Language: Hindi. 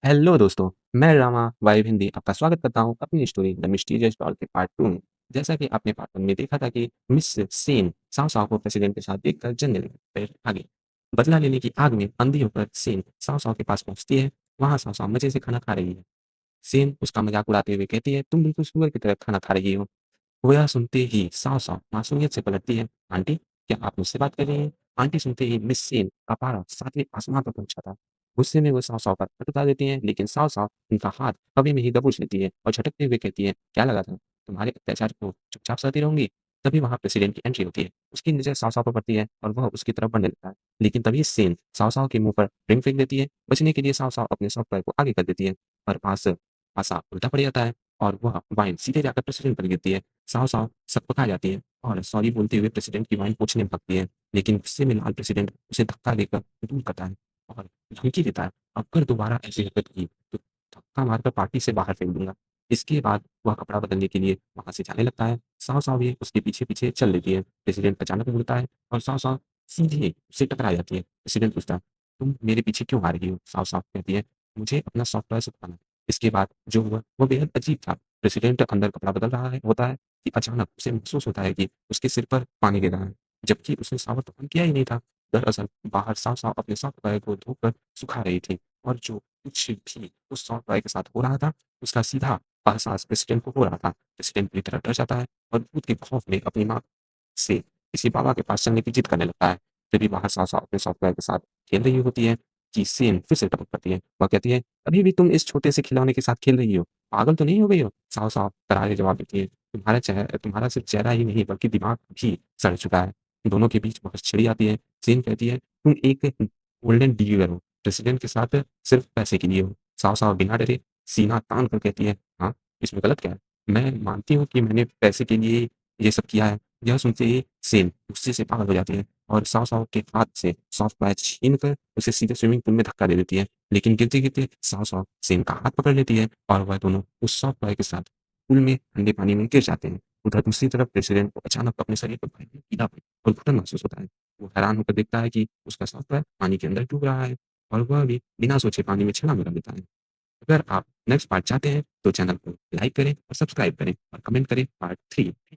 हेलो दोस्तों, मैं रामा वाइब हिंदी आपका स्वागत करता हूँ अपनी स्टोरी द मिस्टीरियस डॉल के पार्ट 2 में। जैसा कि आपने पार्ट 1 में देखा था कि मिस सेन साव साव को प्रेसिडेंट के साथ देखकर जंगल में भागी। बदला लेने की आग में अंधी होकर सेन साव साव के पास पहुंचती है। वहां साव साव मजे से खाना खा रही है। सेन उसका मजाक उड़ाते हुए कहती है, तुम बिल्कुल सुअर की तरह खाना खा रही हो। वो यह सुनते ही साव-साव मासूमियत से पलटती है। आंटी, क्या आप मुझसे बात कर रही हैं? आंटी सुनते ही मिस सेन का पारा 7वें आसमान पर पहुँचा था। गुस्से में वो साव-साव पर हाथ उठा देती हैं, लेकिन साव-साव उनका हाथ हवा में ही दबोच लेती है और झटकते हुए कहती है, क्या लगा था? तुम्हारे अत्याचार को चुपचाप सहती रहूँगी? तभी वहाँ प्रेसिडेंट की एंट्री होती है। उसकी नज़र साव-साव पर पड़ती है और वह उसकी तरफ बढ़ने लगता है। लेकिन तभी सेन साव-साव के मुँह पर रिंग फेंक देती है। बचने के लिए साव-साव अपने सॉफ्ट टॉय को आगे कर देती है, पर पासा उल्टा पड़ जाता है और वह वाइन सीधे जाकर प्रेसिडेंट पर गिरती है। साव-साव सकपका जाती है और सॉरी बोलते हुए प्रेसिडेंट की वाइन पोंछने भागती है, लेकिन गुस्से में लाल प्रेसिडेंट उसे धक्का देकर दूर करता है और धमकी देता है, अगर दोबारा ऐसी हरकत की तो धक्का मारकर पार्टी से बाहर फेंक दूँगा। इसके बाद वह कपड़ा बदलने के लिए वहाँ से जाने लगता है। साव-साव भी उसके पीछे-पीछे चल देती है। प्रेसिडेंट अचानक मुड़ता है और साव-साव सीधे उससे टकरा जाती है। प्रेसिडेंट पूछता है, "तुम मेरे पीछे क्यों आ रही हो?" साव-साव कहती है, "मुझे अपना सॉफ्टवेयर सुधारना है।" इसके बाद जो हुआ वो बेहद अजीब था। प्रेसिडेंट अंदर कपड़ा बदल रहा है होता है कि अचानक उसे महसूस होता है कि उसके सिर पर पानी गिर रहा है, जबकि उसने शावर तो ऑन किया ही नहीं था। दरअसल बाहर साफ-साफ अपने सॉफ्ट टॉय को धोकर सुखा रही थी और जो कुछ भी उस सॉफ्ट टॉय के साथ हो रहा था, उसका सीधा एहसास प्रेसिडेंट को हो रहा था। प्रेसिडेंट पूरी तरह डर जाता है और दूध के खौफ में अपनी माँ से किसी बाबा के पास चलने की जिद करने लगता है। तभी बाहर साफ-साफ अपने सॉफ्ट टॉय के साथ खेल रही होती है कि सेम फिर से टपक पड़ती है। वह कहती है, "अभी भी तुम इस छोटे से खिलौने के साथ खेल रही हो? पागल तो नहीं हो गई हो?" साव-साव करारे जवाब देती है, तुम्हारा सिर्फ चेहरा ही नहीं बल्कि दिमाग भी सड़ चुका है। दोनों के बीच बहस छिड़ी आती है। सेन कहती है, "तुम एक गोल्डन डीलर हो, प्रेसिडेंट के साथ सिर्फ पैसे के लिए हो।" साव-साव बिना डरे सीना तान कर कहती है, "हाँ, इसमें गलत क्या है? मैं मानती हूँ कि मैंने पैसे के लिए ये सब किया है।" यह सुनते ही सेन गुस्से से पागल हो जाती है और साव-साव के हाथ से सॉफ्ट टॉय छीनकर उसे सीधे स्विमिंग पूल में धक्का दे देती है। लेकिन गिरते-गिरते साव-साव सेन का हाथ पकड़ लेती है और वह दोनों उस सॉफ्ट टॉय के साथ पूल में ठंडे पानी में गिर जाते हैं। उधर दूसरी तरफ प्रेसिडेंट को अचानक अपने शरीर पर भयंकर पीलापन और घुटन महसूस होता है। वो हैरान होकर देखता है कि उसका सॉफ्ट टॉय पानी के अंदर डूब रहा है और वह भी बिना सोचे पानी में छलांग लगा देता है। अगर आप नेक्स्ट पार्ट चाहते हैं तो चैनल को लाइक करें और सब्सक्राइब करें और कमेंट करें पार्ट 3।